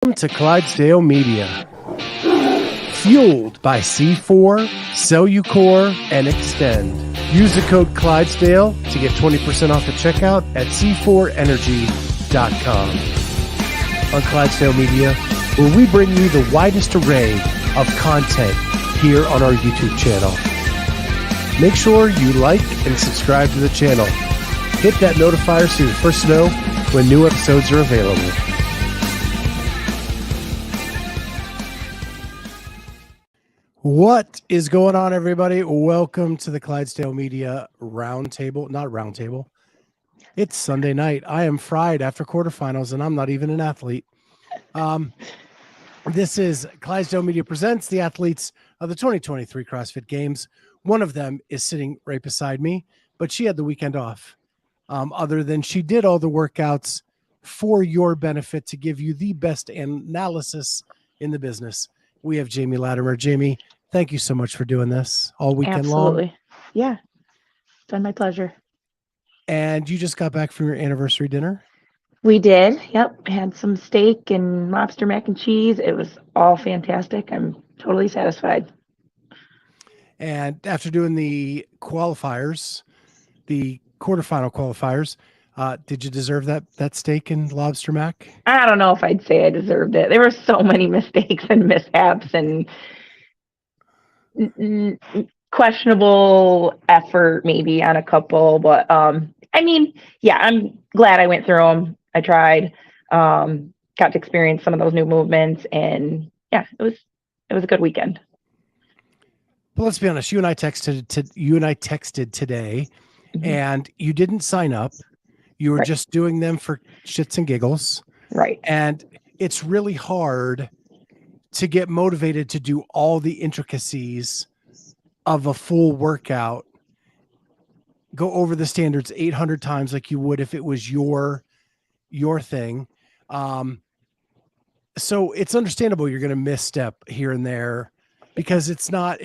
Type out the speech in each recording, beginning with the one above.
Welcome to Clydesdale Media. Fueled by C4, Cellucor, and Extend. Use the code Clydesdale to get 20% off at checkout at c4energy.com. On Clydesdale Media, where we bring you the widest array of content here on our YouTube channel. Make sure you like and subscribe to the channel. Hit that notifier so you're first to know when new episodes are available. What is going on, everybody? Welcome to the Clydesdale Media Roundtable. Not Roundtable. It's Sunday night. I am fried after quarterfinals, and I'm not even an athlete. This is Clydesdale Media Presents the athletes of the 2023 CrossFit Games. One of them is sitting right beside me, but she had the weekend off. Other than she did all the workouts for your benefit to give you the best analysis in the business. We have Jamie Latimer. Jamie, thank you so much for doing this all weekend long. Absolutely. Yeah. It's been my pleasure. And you just got back from your anniversary dinner? We did. Yep. Had some steak and lobster mac and cheese. It was all fantastic. I'm totally satisfied. And after doing the qualifiers, the quarterfinal qualifiers, did you deserve that steak and lobster mac? I don't know if I'd say I deserved it. There were so many mistakes and mishaps and questionable effort maybe on a couple, but I mean, yeah, I'm glad I went through them. I tried, got to experience some of those new movements, and yeah, it was a good weekend. But let's be honest, you and I texted today, and you didn't sign up. You were Right. just doing them for shits and giggles. Right. And it's really hard to get motivated to do all the intricacies of a full workout, go over the standards 800 times like you would if it was your thing. So it's understandable you're going to misstep here and there because it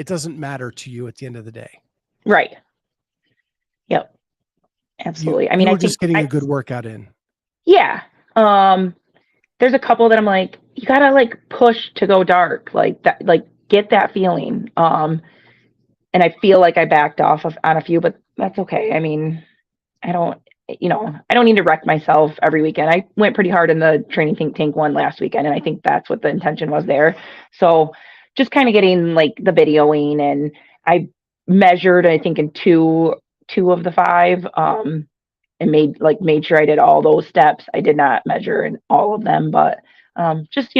doesn't matter to you at the end of the day. Right. Yep. Absolutely. I think just getting a good workout in. Yeah. There's a couple that I'm like, you gotta like push to go dark, like that, like get that feeling. And I feel like I backed off on a few, but that's okay. I mean, I don't need to wreck myself every weekend. I went pretty hard in the training think tank one last weekend, and I think that's what the intention was there. So just kind of getting like the videoing, and I measured, I think, in two of the 5, and made sure I did all those steps. I did not measure in all of them, but just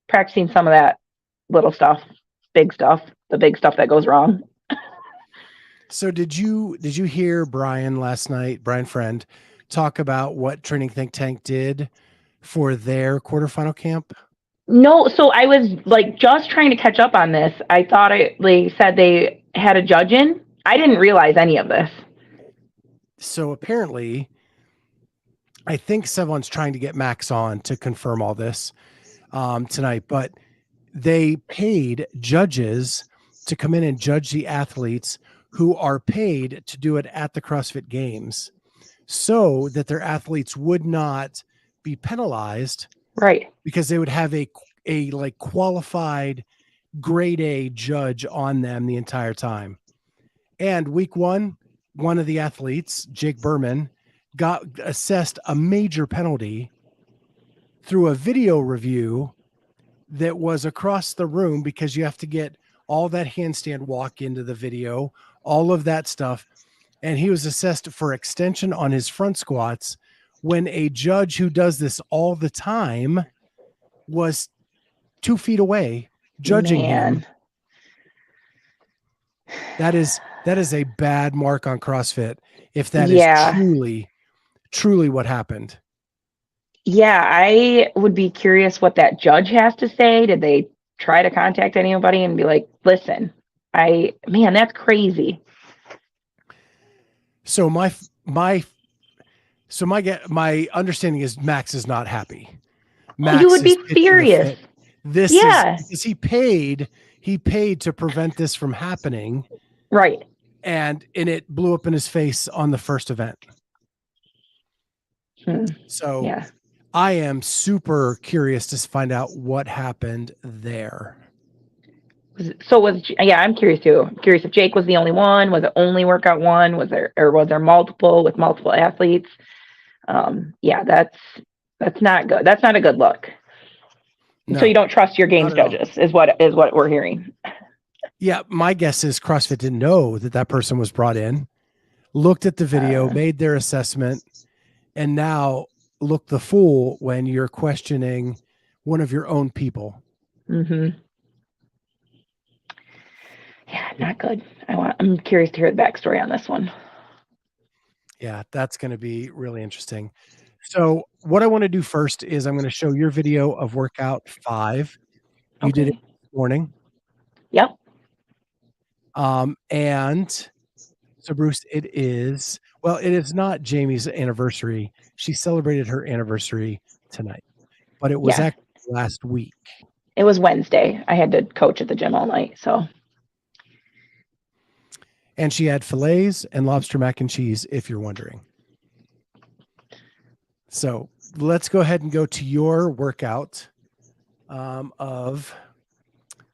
practicing some of that little stuff, big stuff, the big stuff that goes wrong. So did you hear Brian last night, Brian Friend, talk about what Training Think Tank did for their quarterfinal camp? No, so I was like just trying to catch up on this. I thought they said they had a judge in. I didn't realize any of this. So apparently, I think someone's trying to get Max on to confirm all this tonight, but they paid judges to come in and judge the athletes who are paid to do it at the CrossFit Games so that their athletes would not be penalized. Right. Because they would have a like qualified grade A judge on them the entire time. And week one of the athletes, Jake Berman, got assessed a major penalty through a video review that was across the room because you have to get all that handstand walk into the video, all of that stuff. And he was assessed for extension on his front squats when a judge who does this all the time was 2 feet away judging him. That is a bad mark on CrossFit if that is truly what happened. Yeah, I would be curious what that judge has to say. Did they try to contact anybody and be like, listen, that's crazy. So my understanding is Max is not happy. Max you would be furious. This is he paid to prevent this from happening. Right. And it blew up in his face on the first event. So I am super curious to find out what happened there. I'm curious too. I'm curious if Jake was the only one. Was it only workout one? Was there multiple with multiple athletes? That's not good. That's not a good look. No, so you don't trust your games judges is what we're hearing. Yeah, my guess is CrossFit didn't know that person was brought in, looked at the video, made their assessment, and now look the fool when you're questioning one of your own people. Mm-hmm. Yeah, not good. I'm curious to hear the backstory on this one. Yeah, that's going to be really interesting. So what I want to do first is I'm going to show your video of workout 5. You did it this morning. Yep. And so Bruce, it is not Jamie's anniversary. She celebrated her anniversary tonight, but it was actually last week. It was Wednesday. I had to coach at the gym all night, so. And she had fillets and lobster mac and cheese, if you're wondering. So let's go ahead and go to your workout of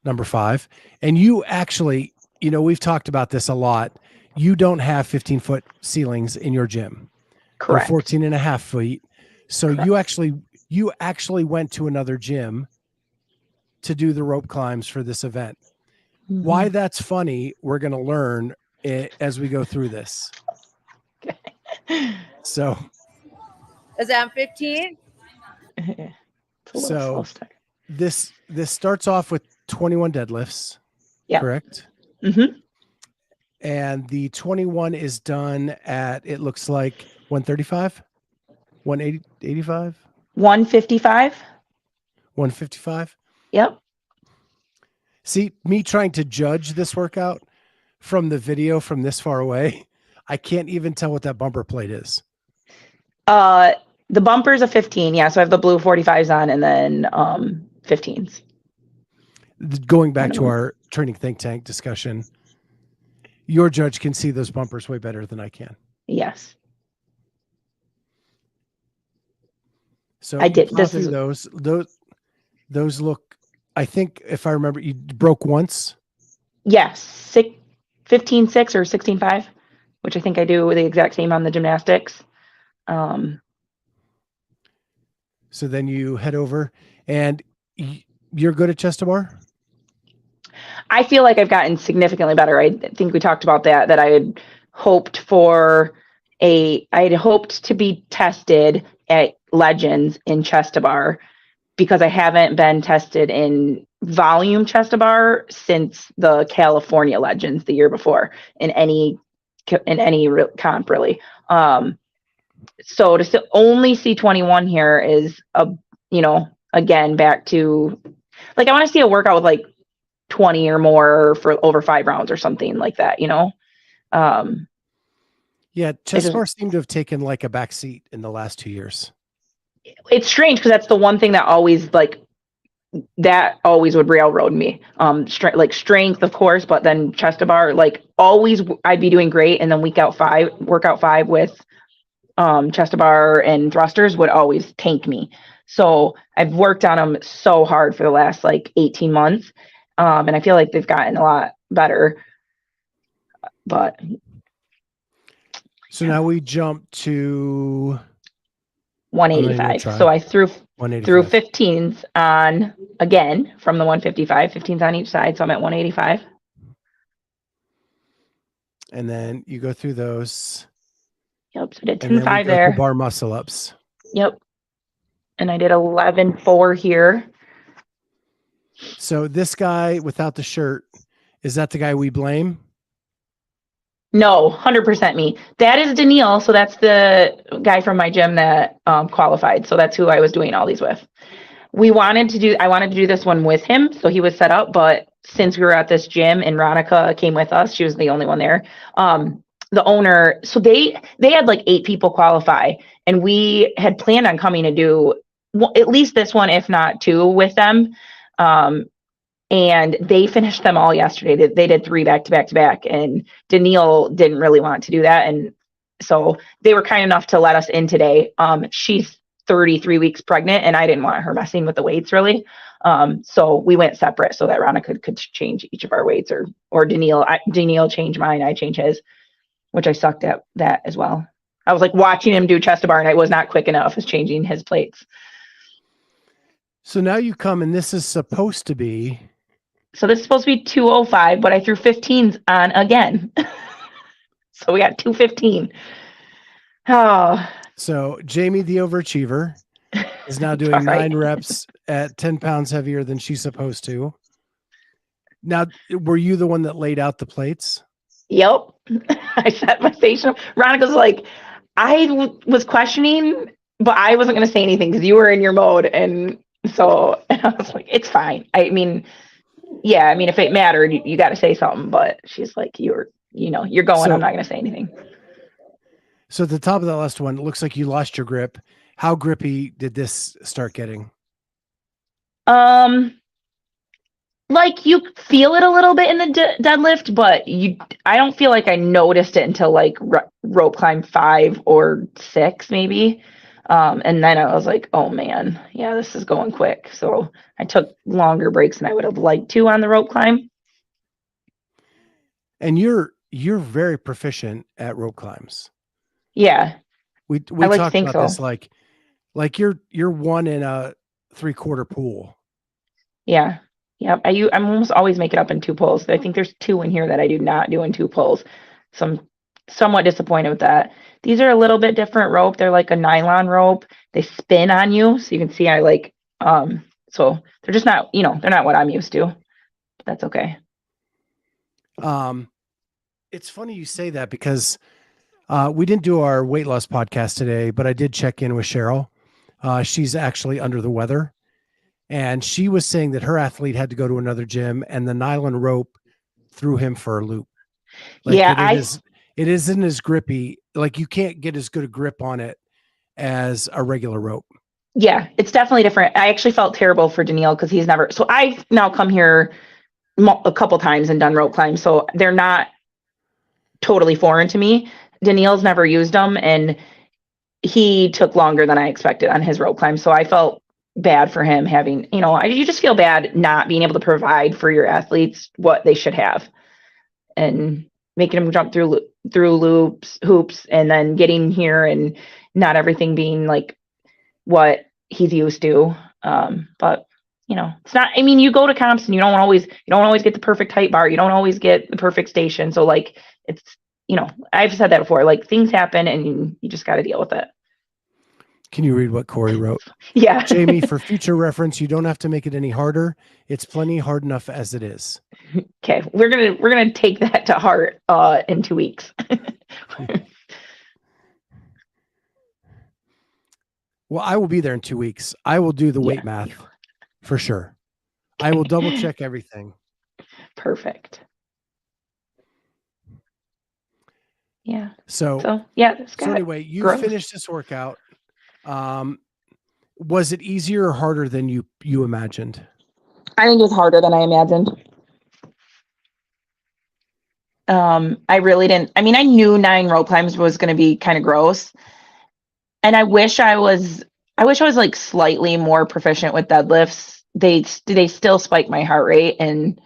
number 5. And you actually, we've talked about this a lot. You don't have 15-foot ceilings in your gym. Correct. They're 14.5 feet. So correct. you actually went to another gym to do the rope climbs for this event. Mm-hmm. Why that's funny, we're going to learn as we go through this. Okay. So is that 15? So this starts off with 21 deadlifts. Yeah. Correct? Mm-hmm. And the 21 is done at, it looks like 135, 185, 155. 155. Yep. See, me trying to judge this workout from the video from this far away, I can't even tell what that bumper plate is. The bumper's a 15. Yeah. So I have the blue 45s on and then 15s. Going back to our training think tank discussion, your judge can see those bumpers way better than I can. Yes. So I did. This is those look, I think if I remember, you broke once. Yes. 15.6 or 16.5, which I think I do the exact same on the gymnastics. So then you head over and you're good at chest to bar? I feel like I've gotten significantly better. I think we talked about that I had hoped to be tested at Legends in chest to bar because I haven't been tested in volume chest to bar since the California Legends the year before in any comp really. So to only see 21 here is again, back to like, I want to see a workout with like 20 or more for over 5 rounds or something like that, Yeah. Chest bar seemed to have taken like a back seat in the last 2 years. It's strange because that's the one thing that always would railroad me. Strength, of course, but then chest to bar, like always I'd be doing great. And then workout 5 with chest to bar and thrusters would always tank me. So I've worked on them so hard for the last 18 months. And I feel like they've gotten a lot better, but. So now we jump to 185. So I threw 15s on again from the 155, 15s on each side. So I'm at 185. And then you go through those. Yep. So I did 10-5 there. Bar muscle ups. Yep. And I did 11-4 here. So this guy without the shirt, is that the guy we blame? No, 100% me. That is Daniil. So that's the guy from my gym that qualified. So that's who I was doing all these with. I wanted to do this one with him. So he was set up, but since we were at this gym and Ronica came with us, she was the only one there. The owner, so they had 8 people qualify, and we had planned on coming to do at least this one, if not 2 with them. And they finished them all yesterday. They did 3 back to back to back, and Daniil didn't really want to do that. And so they were kind enough to let us in today. She's 33 weeks pregnant, and I didn't want her messing with the weights really. So we went separate so that Rana could change each of our weights, or Daniil changed mine, I changed his, which I sucked at that as well. I was like watching him do chest to bar, and I was not quick enough as changing his plates. So now you come, and this is supposed to be. So this is supposed to be 205, but I threw 15s on again. So we got 215. Oh. So Jamie, the overachiever, is now doing 9 reps at 10 pounds heavier than she's supposed to. Now, were you the one that laid out the plates? Yep. I set my station. Veronica's like, I was questioning, but I wasn't going to say anything because you were in your mode. And so I was like, it's fine. I mean, if it mattered, you got to say something. But she's like, you're going. I'm not going to say anything. So at the top of that last one, it looks like you lost your grip. How grippy did this start getting? Like you feel it a little bit in the deadlift, but I don't feel like I noticed it until like rope climb 5 or 6 maybe. And then I was like, oh man, yeah, this is going quick. So I took longer breaks than I would have liked to on the rope climb. And you're very proficient at rope climbs. Yeah. We talked about this, like you're 1 in a 3/4 pool. Yeah. Yep. I'm almost always make it up in 2 pulls. I think there's 2 in here that I do not do in 2 pulls. So I'm somewhat disappointed with that. These are a little bit different rope. They're like a nylon rope. They spin on you. So you can see so they're just not, they're not what I'm used to. But that's okay. It's funny you say that because we didn't do our weight loss podcast today, but I did check in with Cheryl. She's actually under the weather. And she was saying that her athlete had to go to another gym and the nylon rope threw him for a loop. Like it isn't as grippy. Like you can't get as good a grip on it as a regular rope. Yeah, it's definitely different. I actually felt terrible for Daniil because he's never. So I've now come here a couple times and done rope climbs. So they're not totally foreign to me. Daniil's never used them, and he took longer than I expected on his rope climb. So I felt bad for him having, you just feel bad not being able to provide for your athletes what they should have, and making them jump through hoops, and then getting here and not everything being like what he's used to. But it's not. I mean, you go to comps and you don't always get the perfect height bar. You don't always get the perfect station. So like it's I've said that before. Like things happen and you just got to deal with it. Can you read what Corey wrote? Yeah. Jamie, for future reference, you don't have to make it any harder. It's plenty hard enough as it is. Okay. We're gonna take that to heart in 2 weeks. Well, I will be there in 2 weeks. I will do the weight math for sure. I will double check everything. Perfect. Yeah. So anyway, you finished this workout. Was it easier or harder than you imagined? I think it was harder than I imagined. I really didn't. I mean, I knew 9 rope climbs was going to be kind of gross, and I wish I was like slightly more proficient with deadlifts. They still spike my heart rate, and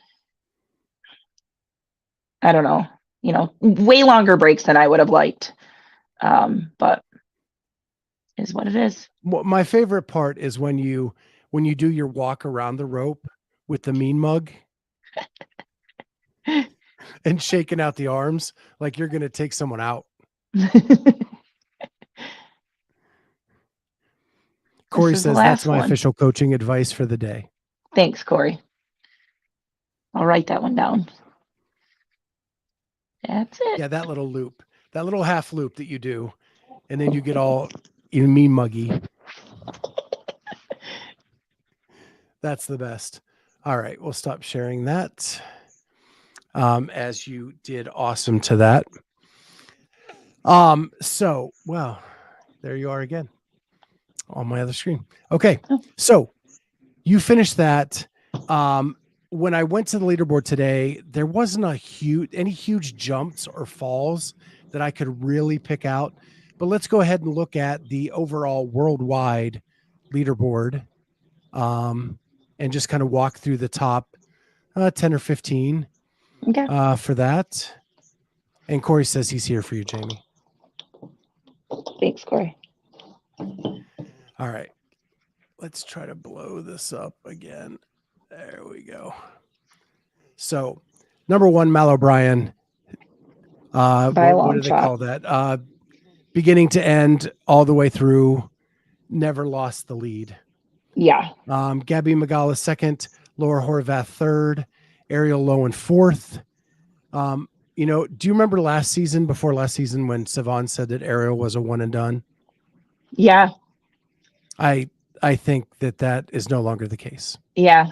I don't know, way longer breaks than I would have liked. But is what it is. My favorite part is when you do your walk around the rope with the mean mug and shaking out the arms like you're going to take someone out. Corey says that's my official coaching advice for the day. Thanks, Corey. I'll write that one down. That's it. Yeah, that little loop, that little half loop that you do, and then you get all mean muggy. That's the best. All right, we'll stop sharing that. As you did awesome to that. So, well, there you are again on my other screen. Okay, so you finished that. When I went to the leaderboard today, there wasn't any huge jumps or falls that I could really pick out, But let's go ahead and look at the overall worldwide leaderboard, and just kind of walk through the top 10 or 15 for that. And Corey says he's here for you, Jamie. Thanks, Corey. All right. Let's try to blow this up again. There we go. So, number 1, Mal O'Brien. What do they call that? Beginning to end, all the way through, never lost the lead. Yeah. Gabby Magala 2nd, Laura Horvath 3rd, Ariel Lowen 4th. You know, do you remember before last season, when Siobhan said that Ariel was a one and done? Yeah. I think that is no longer the case. Yeah.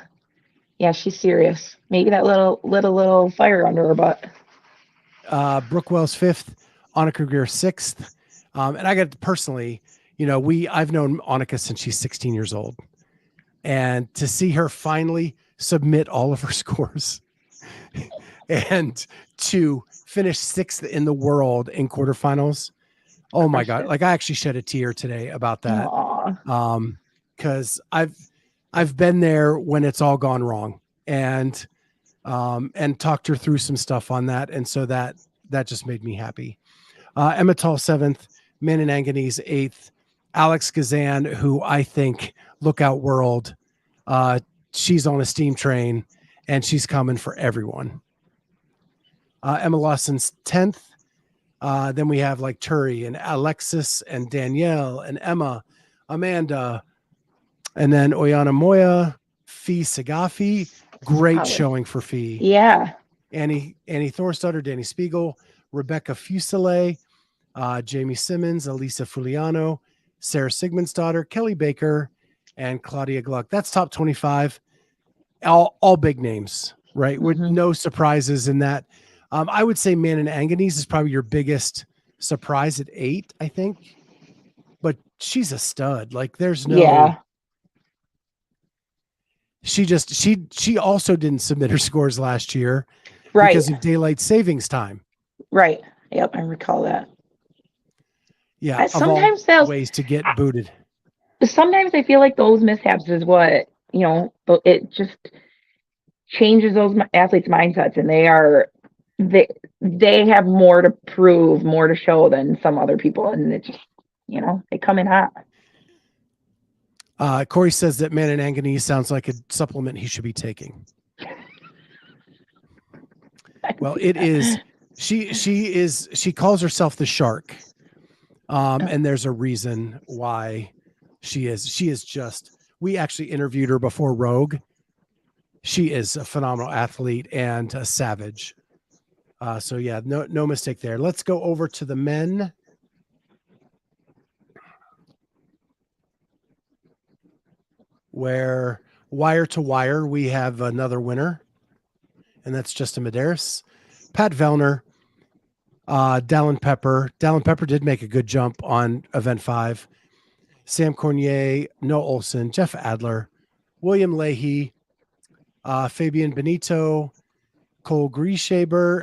Yeah, she's serious. Maybe that little fire under her butt. Brooke Wells 5th, Annika Greer 6th. And I got personally, you know, I've known Annika since she's 16 years old. And to see her finally submit all of her scores and to finish 6th in the world in quarterfinals. Oh my God. Like, I actually shed a tear today about that. Cause I've been there when it's all gone wrong, and talked her through some stuff on that. And so that just made me happy. Emma Tall 7th, Manon Anganese 8th, Alex Gazan, who I think, look out world. She's on a steam train and she's coming for everyone. Emma Lawson's 10th. Then we have like Turi and Alexis and Danielle and Emma, Amanda, and then Oyana Moya, Fee Sagafi. Great showing for Fee. Yeah. Annie Thorstadter, Danny Spiegel, Rebecca Fuselier, Jamie Simmons, Elisa Fuliano, Sarah Sigmundsdottir, Kelly Baker, and Claudia Gluck. That's top 25. All big names, right? With no surprises in that. I would say Manon Anganese is probably your biggest surprise at 8, I think. But she's a stud. Like, there's no. Yeah. She also didn't submit her scores last year, right, because of daylight savings time. Right. Yep, I recall that. Yeah. Sometimes those ways to get booted. Sometimes I feel like those mishaps is what, you know, it just changes those athletes' mindsets, and they have more to prove, more to show than some other people, and it just, you know, they come in hot. Corey says that Manon Anganese sounds like a supplement he should be taking. Well, it is. She calls herself the shark. And there's a reason why she is just, we actually interviewed her before Rogue. She is a phenomenal athlete and a savage. So yeah, no mistake there. Let's go over to the men. Where wire to wire, we have another winner, and that's Justin Medeiros. Pat Vellner, Dallin Pepper. Dallin Pepper did make a good jump on event 5. Sam Cornier, Noah Olson, Jeff Adler, William Leahy, Fabian Benito, Cole Grieshaber.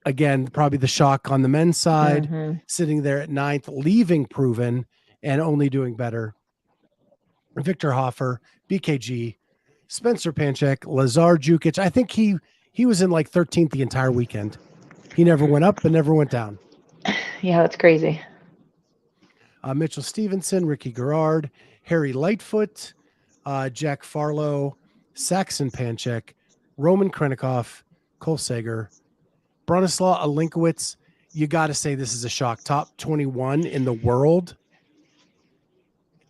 Again, probably the shock on the men's side, sitting there at 9th, leaving proven and only doing better. Victor Hoffer, BKG, Spencer Panchek, Lazar Jukic. I think he was in like 13th the entire weekend. He never went up and never went down. Yeah, that's crazy. Mitchell Stevenson, Ricky Garrard, Harry Lightfoot, Jack Farlow, Saxon Panchek, Roman Krenikoff, Cole Sager, Bronislaw Alinkowitz. You got to say this is a shock. Top 21 in the world.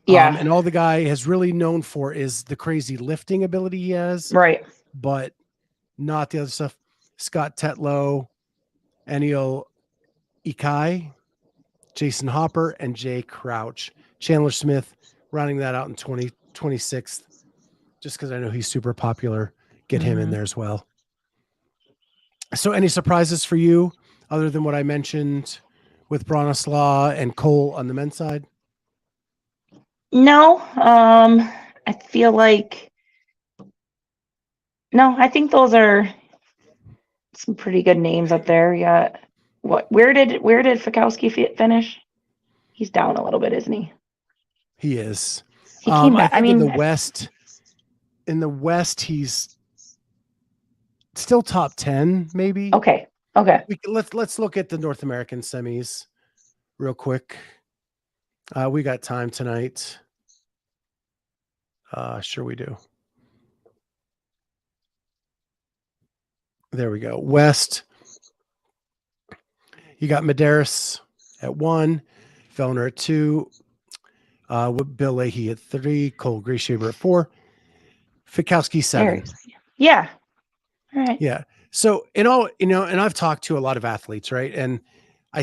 Yeah. And all the guy has really known for is the crazy lifting ability he has. Right. But not the other stuff. Scott Tetlow, Eniel Ikai, Jason Hopper, and Jay Crouch. Chandler Smith rounding that out in 26th. Just because I know he's super popular. Get him in there as well. So any surprises for you other than what I mentioned with Bronislaw and Cole on the men's side? No, I feel like, no, I think those are pretty good names up there. Yeah. Where did Fikowski finish? He's down a little bit, isn't he? He is. He came I back. think in the West, he's still top 10, maybe. Okay. Let's look at the North American semis real quick. We got time tonight. Sure we do. There we go. West. You got Medeiros at 1, Fellner at 2, Bill Leahy at 3, Cole Grieshaber at 4, Fikowski 7. Yeah. All right. Yeah. So and I've talked to a lot of athletes, right? And I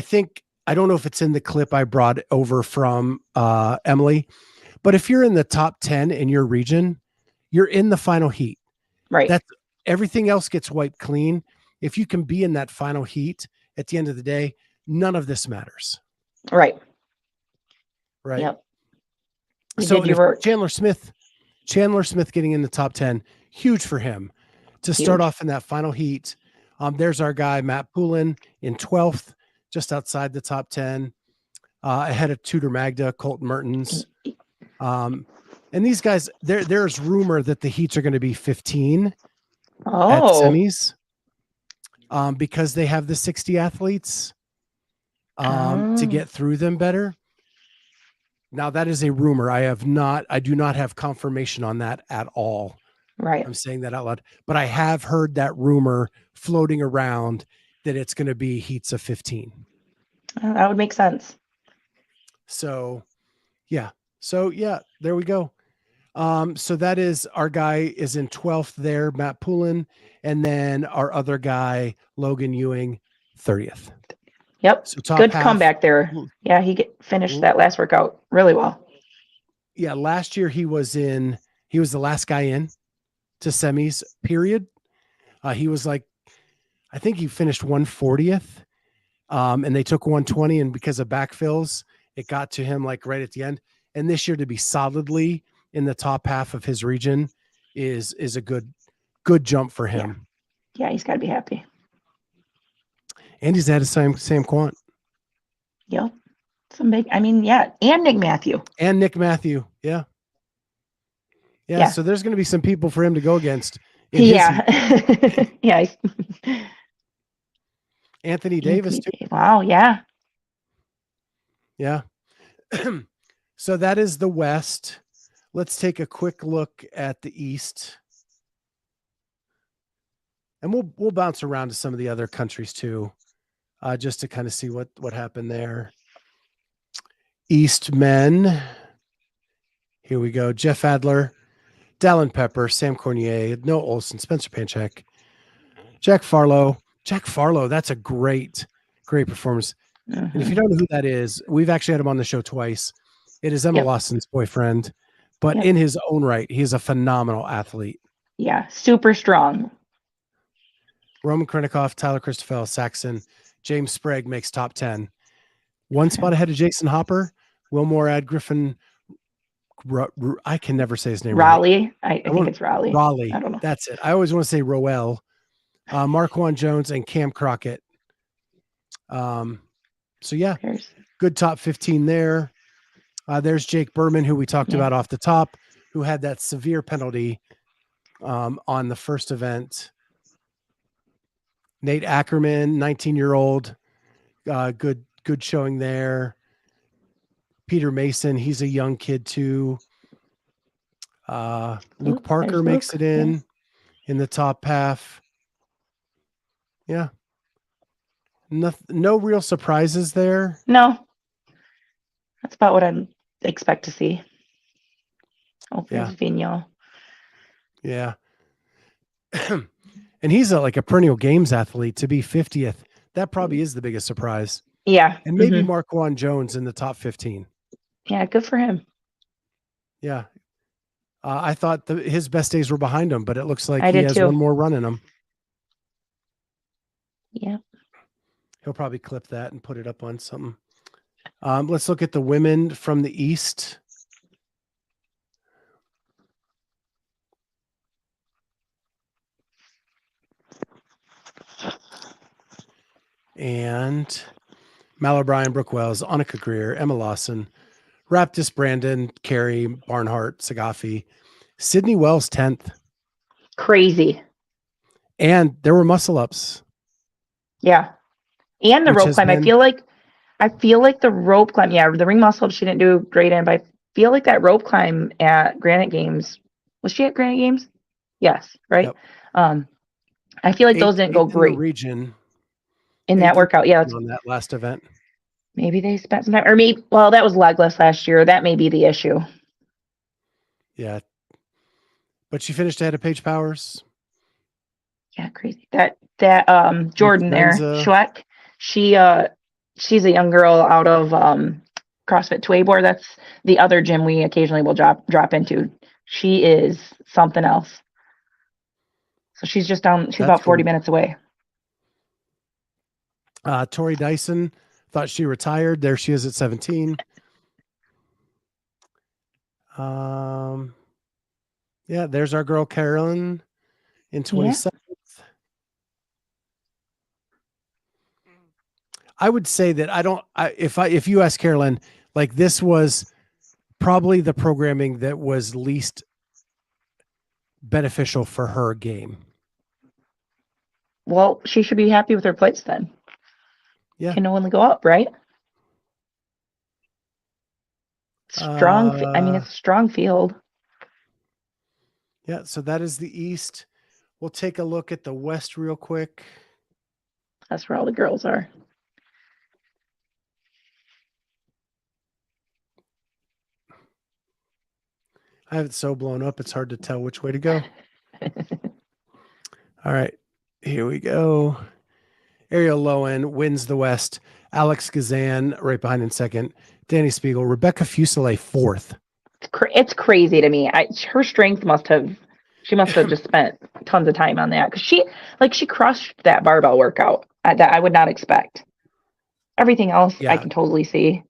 don't know if it's in the clip I brought over from Emily, but if you're in the top 10 in your region, you're in the final heat. Right. That's everything else gets wiped clean. If you can be in that final heat at the end of the day, none of this matters. Right. Right. Yep. So Chandler Smith getting in the top 10, huge for him to start off in that final heat. There's our guy, Matt Poulin, in 12th, just outside the top 10, ahead of Tudor Magda, Colton Mertens. And these guys, there's rumor that the heats are going to be 15 at semis because they have the 60 athletes to get through them better. Now that is a rumor. I do not have confirmation on that at all. Right. I'm saying that out loud, but I have heard that rumor floating around that it's going to be heats of 15. That would make sense. So yeah, there we go. So that is our guy is in 12th there, Matt Poulin, and then our other guy, Logan Ewing, 30th. Yep. So good comeback there. Yeah, he finished that last workout really well. Yeah, last year he was the last guy in to semis, period. He was like, I think he finished 140th, and they took 120, and because of backfills, it got to him like right at the end. And this year to be solidly in the top half of his region is a good jump for him. Yeah, he's got to be happy. And he's at the same quant. Yep. Some big, and Nick Matthew. Yeah. So there's going to be some people for him to go against. Yeah. Anthony Davis too. Wow. Yeah. Yeah. So that is the West. Let's take a quick look at the East. And we'll bounce around to some of the other countries too, just to kind of see what happened there. East men. Here we go. Jeff Adler, Dallin Pepper, Sam Cornier, Noah Olson, Spencer Panchak, Jack Farlow. That's a great performance. Mm-hmm. And if you don't know who that is, we've actually had him on the show twice. It is Emma Lawson's boyfriend, but in his own right, he's a phenomenal athlete. Yeah, super strong. Roman Krenikoff, Tyler Christoffel, Saxon, James Sprague makes top 10. One spot ahead of Jason Hopper, Wilmore Ad Griffin. I can never say his name. Raleigh. Right. I think it's Raleigh. Raleigh. I don't know. That's it. I always want to say Roel. Marquand Jones and Cam Crockett. So yeah, good top 15 there. There's Jake Berman, who we talked about off the top, who had that severe penalty on the first event. Nate Ackerman, 19-year-old, good showing there. Peter Mason, he's a young kid too. Luke Parker makes it in the top half. Yeah. No real surprises there. No. That's about what I expect to see. Oh, there's Vigneault. Yeah. And he's like a perennial games athlete. To be 50th, that probably is the biggest surprise. Yeah. And maybe Marquand Jones in the top 15. Yeah, good for him. Yeah. I thought his best days were behind him, but it looks like he has one more run in him. Yeah. He'll probably clip that and put it up on something. Let's look at the women from the East. And Mallow Bryan, Brooke Wells, Annika Greer, Emma Lawson, Raptis Brandon, Carey, Barnhart, Sagafi, Sydney Wells 10th. Crazy. And there were muscle ups. Yeah. And the Which rope has climb. been- I feel like the rope climb, yeah, the ring muscle up she didn't do great in, but I feel like that rope climb at Granite Games. Was she at Granite Games? Yes, right? Yep. I feel like those didn't go in the great region in that workout. Yeah, on that last event. maybe they spent some time, or maybe, well, that was legless last year. That may be the issue. Yeah. But she finished ahead of Paige Powers. Yeah, crazy. That Jordan there, Lorenza. Schweck, she's a young girl out of CrossFit Twaybor. That's the other gym we occasionally will drop into. She is something else. So she's just down, she's That's about 40 cool. minutes away. Tori Dyson thought she retired. There she is at 17. Yeah, there's our girl Carolyne in 27th. I would say that if you ask Carolyne, like this was probably the programming that was least beneficial for her game. Well, she should be happy with her place then. Yeah. Can only go up, right? Strong. I mean, it's a strong field. Yeah. So that is the East. We'll take a look at the West real quick. That's where all the girls are. I have it so blown up, it's hard to tell which way to go. All right, here we go. Ariel Lowen wins the West. Alex Gazan right behind in second. Danny Spiegel. Rebecca Fuselier fourth. It's crazy to me. Her strength she must have just spent tons of time on that, because she crushed that barbell workout that I would not expect. Everything else I can totally see,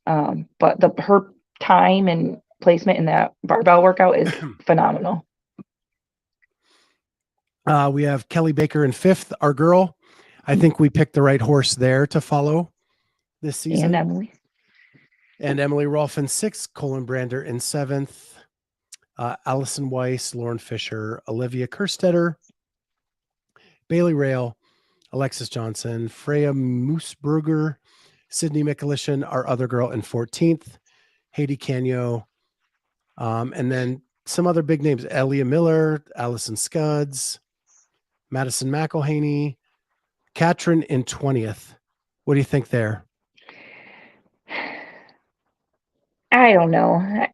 but her time and placement in that barbell workout is phenomenal. We have Kelly Baker in fifth, our girl. I think we picked the right horse there to follow this season. And Emily Rolfe in sixth, Colin Brander in seventh, Allison Weiss, Lauren Fisher, Olivia Kerstetter, Bailey Rail, Alexis Johnson, Freya Moosberger, Sydney Mikulishin, our other girl in 14th, Haiti Canyo, and then some other big names, Elia Miller, Allison Scuds, Madison McElhaney, Katrin in 20th. What do you think there? I don't know.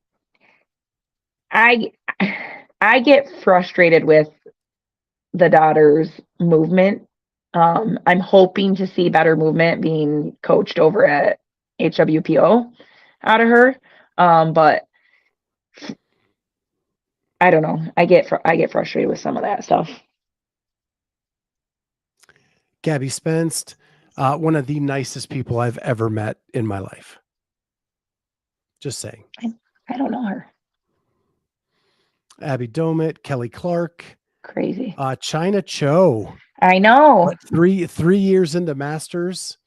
I get frustrated with the daughters' movement. I'm hoping to see better movement being coached over at HWPO out of her. But I don't know. I get frustrated with some of that stuff. Gabby Spence, one of the nicest people I've ever met in my life. Just saying. I don't know her. Abby Domit, Kelly Clark. Crazy. China Cho. I know. What, three years into Masters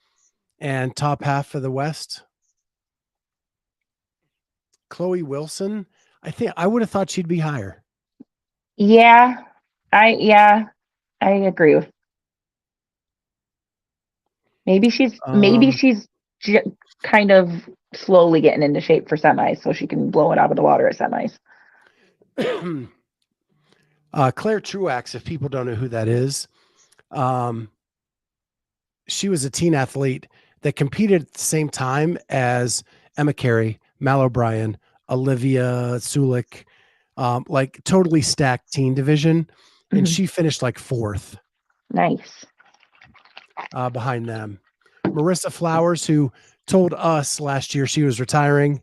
and top half of the West. Chloe Wilson. I think I would have thought she'd be higher. Yeah, I agree with. Maybe she's kind of slowly getting into shape for semis, so she can blow it out of the water at semis. Claire Truax, if people don't know who that is, she was a teen athlete that competed at the same time as Emma Carey, Mal O'Brien, Olivia Sulik, like totally stacked teen division. And she finished like fourth. Nice. Behind them. Marissa Flowers, who told us last year she was retiring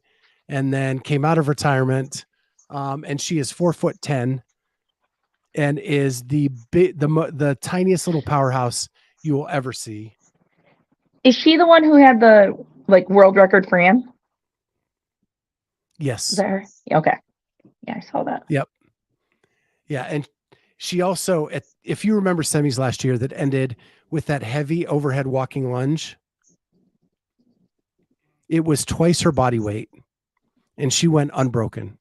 and then came out of retirement. And she is 4'10" and is the tiniest little powerhouse you will ever see. Is she the one who had the world record for Ann? Yes. Is that her? Okay. Yeah, I saw that. Yep. Yeah. And she also, if you remember semis last year that ended with that heavy overhead walking lunge. it was twice her body weight, and she went unbroken.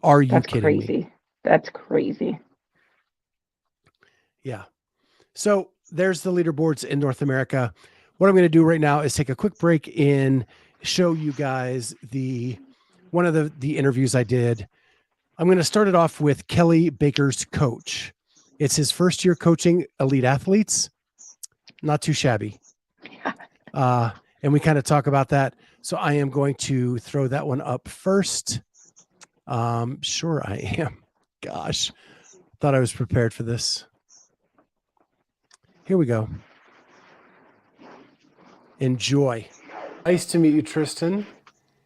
Are you That's kidding crazy. me? That's crazy. Yeah. So there's the leaderboards in North America. What I'm going to do right now is take a quick break and show you guys one of the interviews I did. I'm going to start it off with Kelly Baker's coach. It's his first year coaching elite athletes. Not too shabby. And we kind of talk about that. So I am going to throw that one up first. Sure I am. Gosh, thought I was prepared for this. Here we go. Enjoy. Nice to meet you, Tristan.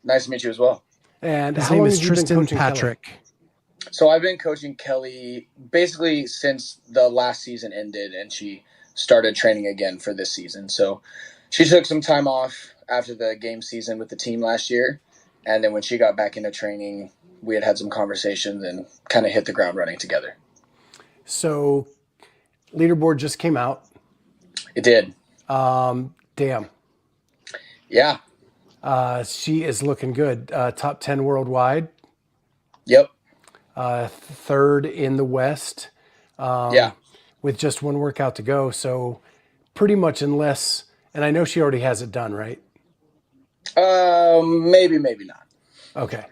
Nice to meet you as well. And his name is Tristan Patrick. Kelly? So I've been coaching Kelly basically since the last season ended, and she started training again for this season. So she took some time off after the game season with the team last year. And then when she got back into training, we had some conversations and kind of hit the ground running together. So leaderboard just came out. It did. Damn. Yeah. She is looking good. Top 10 worldwide. Yep. Third in the West. Yeah. With just one workout to go. So pretty much unless, and I know she already has it done, right? Maybe not. Okay.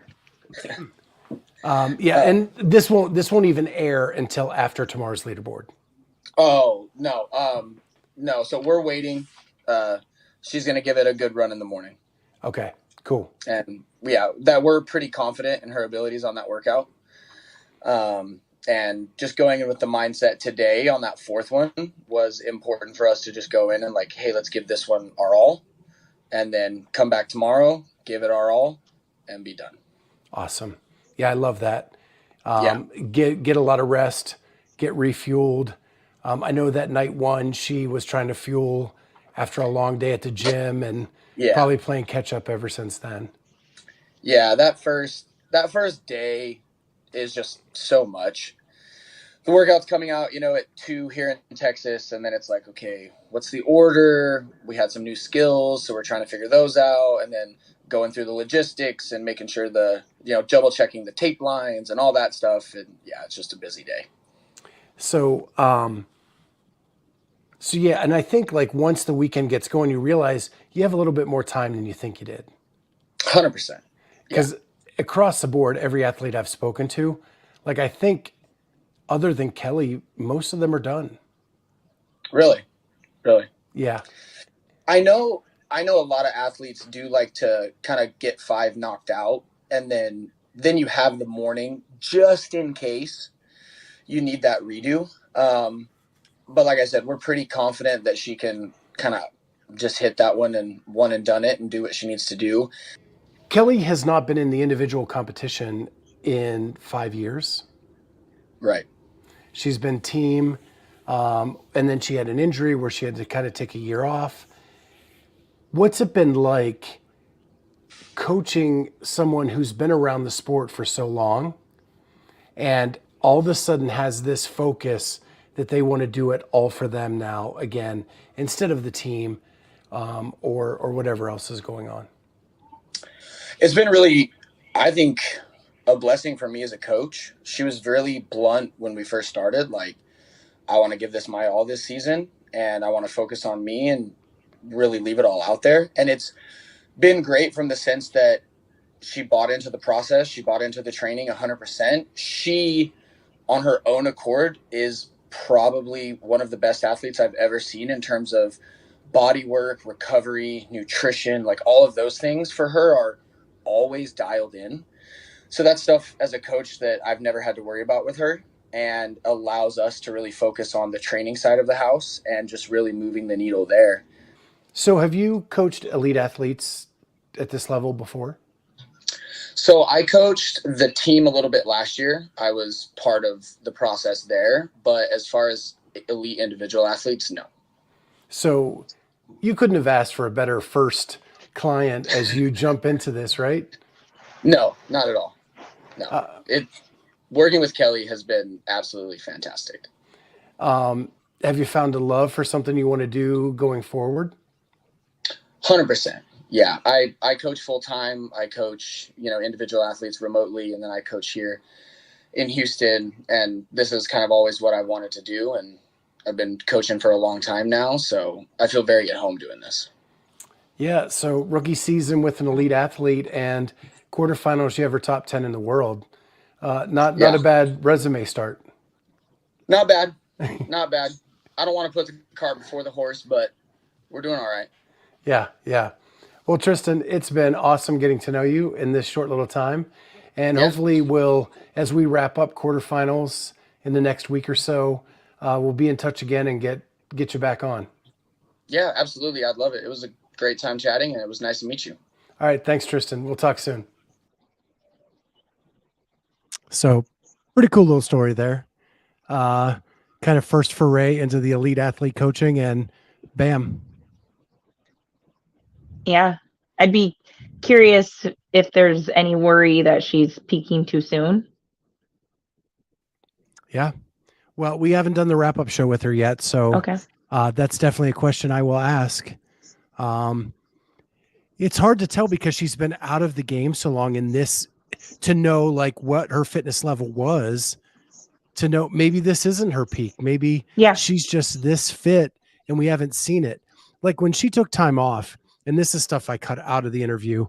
Yeah. And this won't even air until after tomorrow's leaderboard. Oh, no. No. So we're waiting. She's going to give it a good run in the morning. Okay, cool. And yeah, that we're pretty confident in her abilities on that workout. And just going in with the mindset today on that fourth one was important for us to just go in and like, hey, let's give this one our all, and then come back tomorrow, give it our all, and be done. Awesome. Yeah, I love that. Get a lot of rest, get refueled. I know that night one, she was trying to fuel after a long day at the gym and probably playing catch up ever since then. Yeah, that first day is just so much. The workout's coming out, at 2 here in Texas, and then it's like, okay, what's the order? We had some new skills, so we're trying to figure those out, and then going through the logistics and making sure double checking the tape lines and all that stuff. And yeah, it's just a busy day. So yeah, and I think like once the weekend gets going, you realize you have a little bit more time than you think you did. 100%. Because across the board, every athlete I've spoken to, like I think other than Kelly, most of them are done. Really? Yeah. I know a lot of athletes do like to kind of get 5 knocked out, and then you have the morning just in case you need that redo. But like I said, we're pretty confident that she can kind of just hit that one and done it and do what she needs to do. Kelly has not been in the individual competition in 5 years. Right. She's been team, and then she had an injury where she had to kind of take a year off. What's it been like coaching someone who's been around the sport for so long and all of a sudden has this focus that they want to do it all for them now again, instead of the team or whatever else is going on? It's been really, I think, a blessing for me as a coach. She was really blunt when we first started. Like, I want to give this my all this season, and I want to focus on me and really leave it all out there. And it's been great from the sense that she bought into the process. She bought into the training 100%. She, on her own accord, is probably one of the best athletes I've ever seen in terms of body work, recovery, nutrition, like all of those things for her are always dialed in. So that's stuff as a coach that I've never had to worry about with her, and allows us to really focus on the training side of the house and just really moving the needle there. So have you coached elite athletes at this level before? So I coached the team a little bit last year. I was part of the process there, but as far as elite individual athletes, no. So you couldn't have asked for a better first client as you jump into this, right? No, not at all. No, working with Kelly has been absolutely fantastic. Have you found a love for something you want to do going forward? 100%. Yeah. I coach full time. I coach, individual athletes remotely, and then I coach here in Houston. And this is kind of always what I wanted to do. And I've been coaching for a long time now. So I feel very at home doing this. Yeah. So rookie season with an elite athlete and quarterfinals, you ever top 10 in the world. Not a bad resume start. Not bad. Not bad. I don't want to put the cart before the horse, but we're doing all right. Yeah. Yeah. Well, Tristan, it's been awesome getting to know you in this short little time. And hopefully as we wrap up quarterfinals in the next week or so, we'll be in touch again and get you back on. Yeah, absolutely. I'd love it. It was a great time chatting, and it was nice to meet you. All right. Thanks, Tristan. We'll talk soon. So pretty cool little story there. Kind of first foray into the elite athlete coaching, and bam. Yeah. I'd be curious if there's any worry that she's peaking too soon. Yeah. Well, we haven't done the wrap-up show with her yet, so Okay. That's definitely a question I will ask. It's hard to tell because she's been out of the game so long in this to know like what her fitness level was, to know maybe this isn't her peak. Maybe she's just this fit and we haven't seen it. Like when she took time off, and this is stuff I cut out of the interview,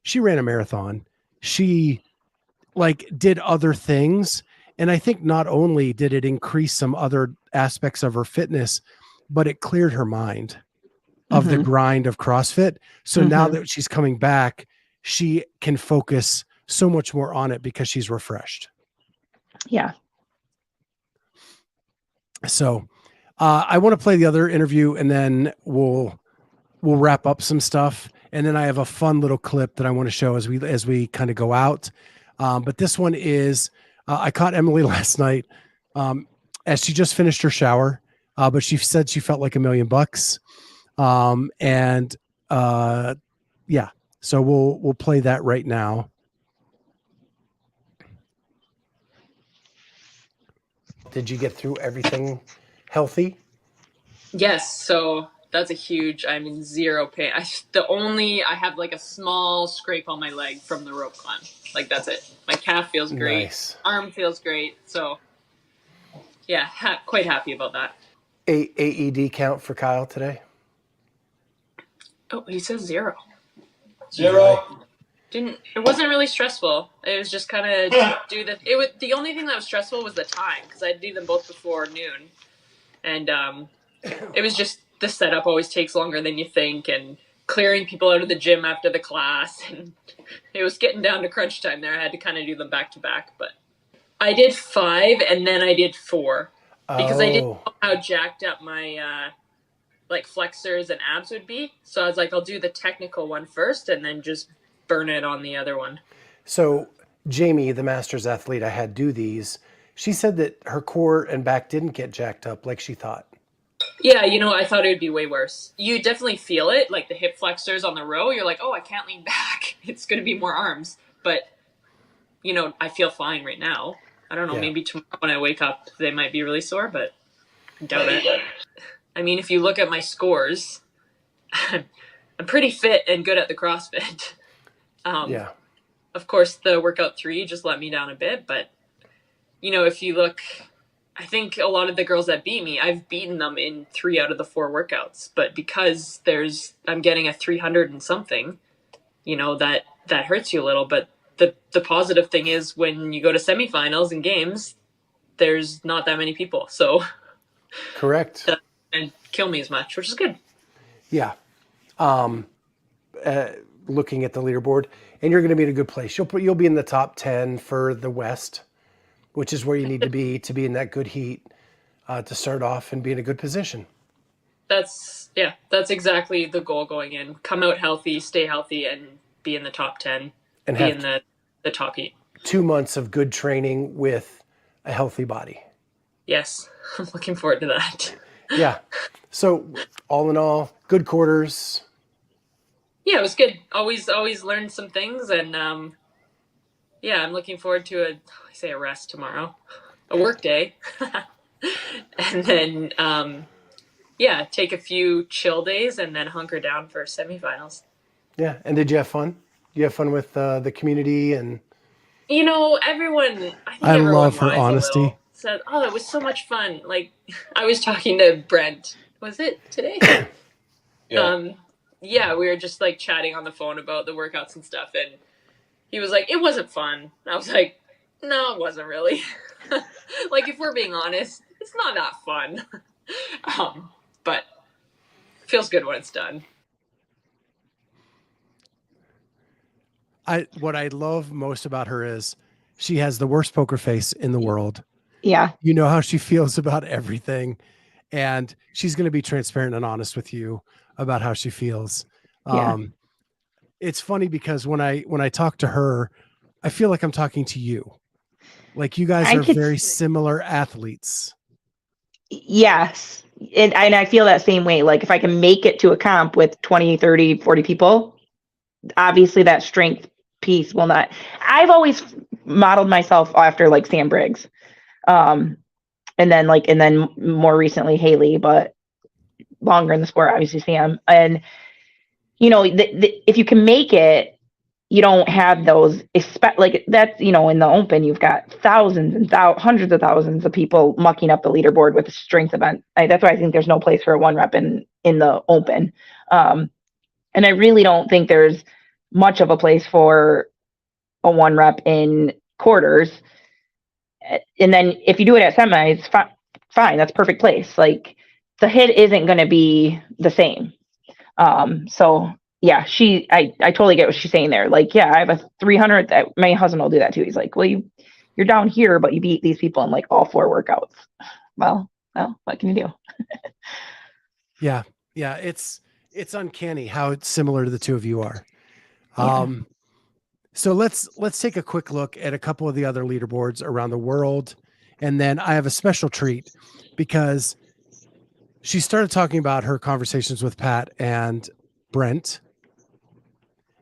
she ran a marathon. She like did other things. And I think not only did it increase some other aspects of her fitness, but it cleared her mind of the grind of CrossFit. So now that she's coming back, she can focus so much more on it because she's refreshed. Yeah. So I want to play the other interview and then we'll wrap up some stuff. And then I have a fun little clip that I want to show as we kind of go out. But this one is, I caught Emily last night as she just finished her shower, but she said she felt like $1 million. So we'll play that right now. Did you get through everything healthy? Yes. So that's I'm in zero pain. I have like a small scrape on my leg from the rope climb. Like that's it. My calf feels great. Nice. Arm feels great. So yeah, quite happy about that. AED count for Kyle today? Oh, he says 0. 0. It wasn't really stressful. It was just kind of the only thing that was stressful was the time because I'd do them both before noon. And it was just the setup always takes longer than you think, and clearing people out of the gym after the class. And it was getting down to crunch time there. I had to kind of do them back to back. But I did 5 and then I did 4 because I didn't know how jacked up my like flexors and abs would be. So I was like, I'll do the technical one first and then just burn it on the other one. So Jamie, the masters athlete I had do these, she said that her core and back didn't get jacked up like she thought. Yeah, I thought it would be way worse. You definitely feel it, like the hip flexors on the row. You're like, oh, I can't lean back. It's going to be more arms. But, I feel fine right now. I don't know, maybe tomorrow when I wake up, they might be really sore, but I doubt it. I mean, if you look at my scores, I'm pretty fit and good at the CrossFit. Of course, the workout 3 just let me down a bit, but, if you look, I think a lot of the girls that beat me, I've beaten them in 3 out of the 4 workouts, but because I'm getting a 300 and something, that hurts you a little, but the positive thing is when you go to semifinals and games, there's not that many people, so correct, and kill me as much, which is good. Yeah. Looking at the leaderboard, and you're going to be in a good place. You'll be in the top 10 for the West, which is where you need to be in that good heat to start off and be in a good position. That's exactly the goal going in. Come out healthy, stay healthy, and be in the top 10 and be in the top heat. 2 months of good training with a healthy body. Yes, I'm looking forward to that. Yeah. So all in all, good quarters. Yeah, it was good. Always learned some things, and I'm looking forward to a rest tomorrow, a work day, and then yeah, take a few chill days and then hunker down for semifinals. Yeah. And did you have fun? Did you have fun with the community? And Everyone, I think I everyone love her lies a honesty. little. Said, "Oh, it was so much fun." Like, I was talking to Brent. Was it today? Yeah. Yeah, we were just like chatting on the phone about the workouts and stuff, and he was like, "It wasn't fun." I was like, "No, it wasn't really." Like, if we're being honest, it's not that fun. But it feels good when it's done. What I love most about her is she has the worst poker face in the world. Yeah. You know how she feels about everything, and she's going to be transparent and honest with you about how she feels. Yeah. It's funny because when I talk to her, I feel like I'm talking to you. Like you guys I are could very s- similar athletes. Yes. And I feel that same way. Like if I can make it to a comp with 20, 30, 40 people, obviously that strength piece will not. I've always modeled myself after like Sam Briggs. And then more recently Haley, but longer in the sport, obviously Sam. And if you can make it, you don't have those like that's in the open you've got thousands and hundreds of thousands of people mucking up the leaderboard with a strength event. That's why I think there's no place for a one rep in the open. And I really don't think there's much of a place for a one rep in quarters. And then if you do it at semis, fine, that's perfect place. Like the hit isn't going to be the same. So yeah, I totally get what she's saying there. Like, yeah, I have a 300 that my husband will do that too. He's like, well, you're down here, but you beat these people in like all 4 workouts. Well, what can you do? Yeah. Yeah. It's uncanny how similar the two of you are. Yeah. So let's take a quick look at a couple of the other leaderboards around the world. And then I have a special treat because she started talking about her conversations with Pat and Brent.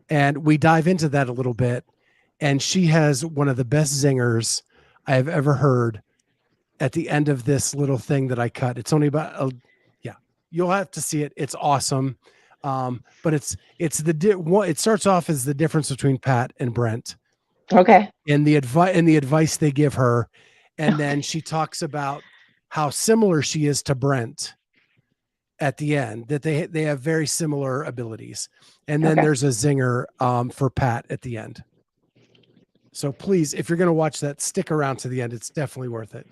And we dive into that a little bit. And she has one of the best zingers I have ever heard at the end of this little thing that I cut. It's only about, you'll have to see it. It's awesome. But it starts off as the difference between Pat and Brent. Okay. And the advice they give her. And then she talks about how similar she is to Brent at the end, that they have very similar abilities. And then there's a zinger for Pat at the end. So please, if you're going to watch that, stick around to the end. It's definitely worth it.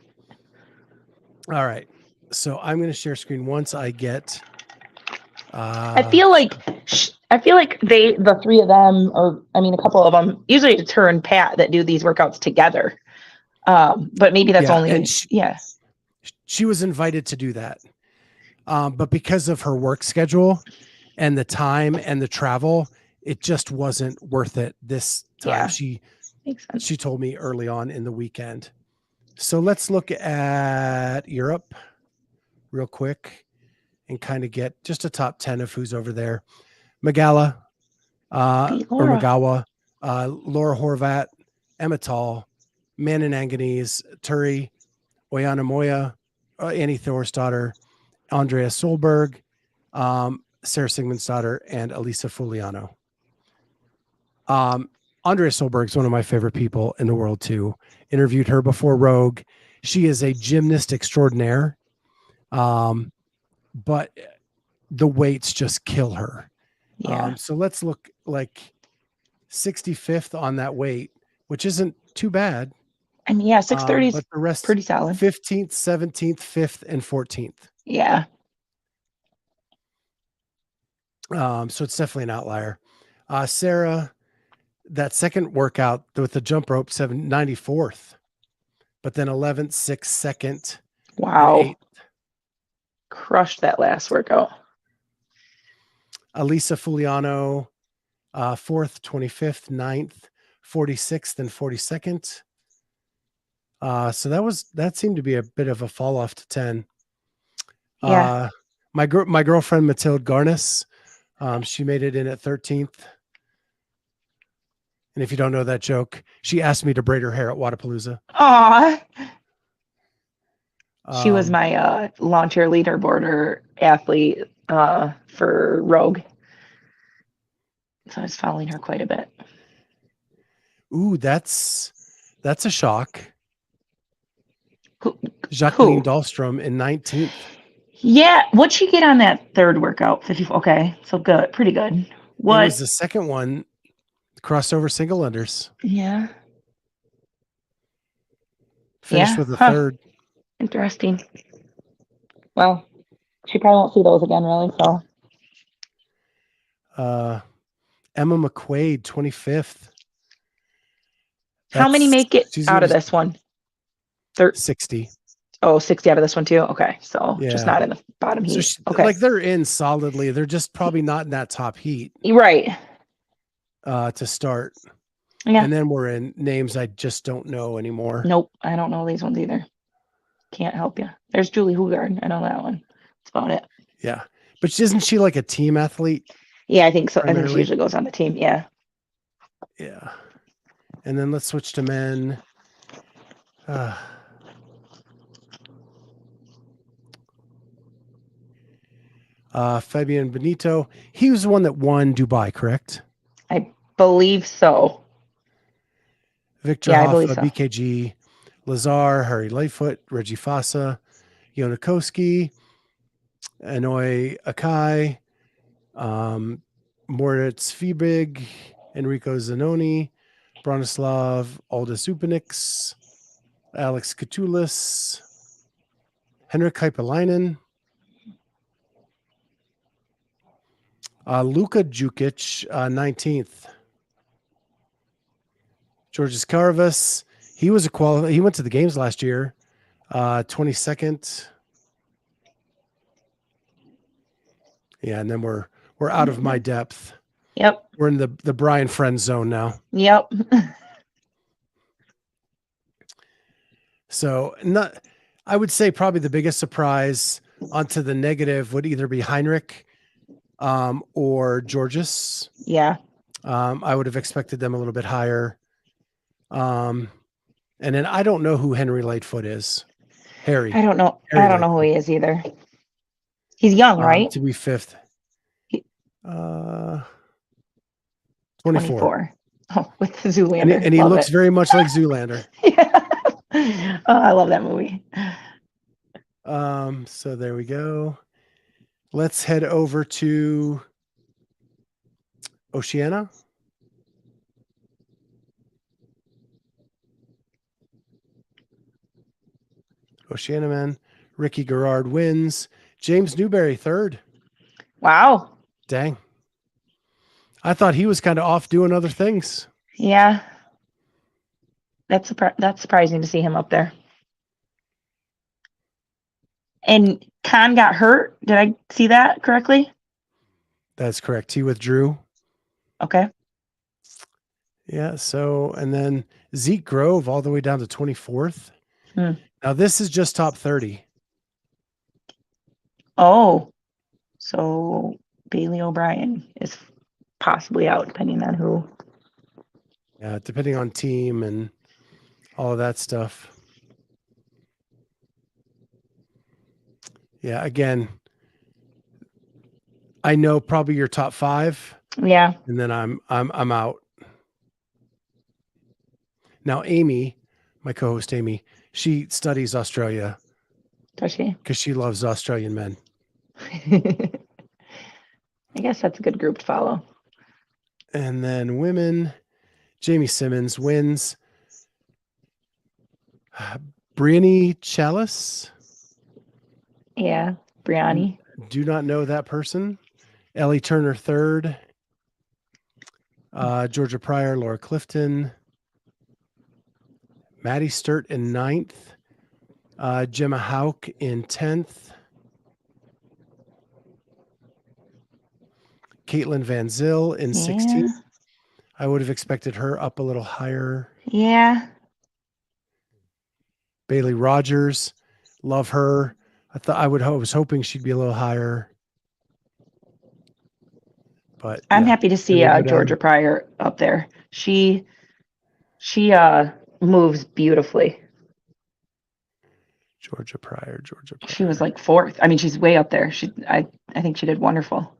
All right. So I'm going to share screen once I get. I feel like the 3 of them, or I mean, a couple of them, usually it's her and Pat that do these workouts together. But maybe that's only, and she was invited to do that. But because of her work schedule and the time and the travel, it just wasn't worth it this time. Yeah. Makes sense. She told me early on in the weekend. So let's look at Europe real quick and kind of get just a top 10 of who's over there. Magawa, Laura Horvat, Emma Tall, Manon Anganese, Turi, Oyana Moya, Annie Thorsdottir, Andrea Solberg, Sarah Sigmundsdottir, and Elisa Fuliano. Andrea Solberg is one of my favorite people in the world too. Interviewed her before Rogue. She is a gymnast extraordinaire. But the weights just kill her. Yeah. So let's look like 65th on that weight, which isn't too bad. I mean, yeah, 630 is but the rest pretty solid. 15th, 17th, 5th, and 14th. Yeah. So it's definitely an outlier. Sarah, that second workout with the jump rope, 94th, but then 11th, 6th, 2nd. Wow. Crushed that last workout. Elisa Fuliano, 4th, 25th, 9th, 46th, and 42nd. So that seemed to be a bit of a fall off to 10. Yeah. My girlfriend Mathilde Garnis, she made it in at 13th. And if you don't know that joke, she asked me to braid her hair at Wadapalooza. Aw. She was my lawn chair leaderboarder athlete for Rogue. So I was following her quite a bit. Ooh, that's a shock. Who? Jacqueline Dahlstrom in 19th. Yeah, what'd she get on that third workout? 54. Okay, so good, pretty good. It What? was the second one, crossover single unders. Yeah. Finished Yeah, with a huh. third. Interesting. Well, she probably won't see those again, really. So. Emma McQuaid, 25th. How many make it out of this one? 60. Oh, 60 out of this one too? Okay, so Yeah. just not in the bottom heat. Okay. Like they're in solidly. They're just probably not in that top heat. Right. To start. Yeah. And then we're in names I just don't know anymore. Nope, I don't know these ones either. Can't help you. There's Julie Hugard. I know that one. That's about it. Yeah. But isn't she like a team athlete? Yeah, I think so. Primarily? I think she usually goes on the team. Yeah. Yeah. And then let's switch to men. Fabian Benito. He was the one that won Dubai, correct? I believe so. Victor I Hoffa, believe so. BKG, Lazar, Harry Lightfoot, Reggie Fossa, Yonakoski, Anoi Akai, Moritz Fiebig, Enrico Zanoni, Bronislav Aldous Upanix, Alex Katulis, Henrik Kaipalainen, Luka Jukic, 19th. Georges Carvas, he was he went to the games last year, 22nd. Yeah, and then we're out of my depth. Yep. We're in the Brian friend zone now. Yep. So I would say probably the biggest surprise onto the negative would either be Heinrich or Georges. Yeah. I would have expected them a little bit higher. And then I don't know who Henry Lightfoot is. Harry. I don't know. Harry I don't know who he is either. He's young, right? To be fifth. 24. Oh, with the Zoolander. And he looks very much like Zoolander. Yeah. Oh, I love that movie. So there we go. Let's head over to Oceania. Oceania man. Ricky Garrard wins. James Newberry third. Wow. Dang. I thought he was kind of off doing other things. Yeah. That's surprising to see him up there. And Khan got hurt. Did I see that correctly? That's correct. He withdrew. Okay. Yeah. So, and then Zeke Grove all the way down to 24th. Now this is just top 30. Oh, so Bailey O'Brien is possibly out, depending on who. Yeah, depending on team and all of that stuff. Yeah, again, I know probably your top 5. Yeah. And then I'm out. Now Amy, my co-host Amy, she studies Australia. Does she? Because she loves Australian men. I guess that's a good group to follow. And then women, Jamie Simmons wins. Brianny Chalice. Yeah, Brianny. Do not know that person. Ellie Turner third. Georgia Pryor, Laura Clifton. Maddie Sturt in 9th. Gemma Hauk in 10th. Caitlin Van Zyl in 16th. I would have expected her up a little higher. Yeah. Bailey Rogers, love her. I was hoping she'd be a little higher. But I'm happy to see Georgia Pryor up there. She moves beautifully. Georgia Pryor. She was like 4th. I mean, she's way up there. I think she did wonderful.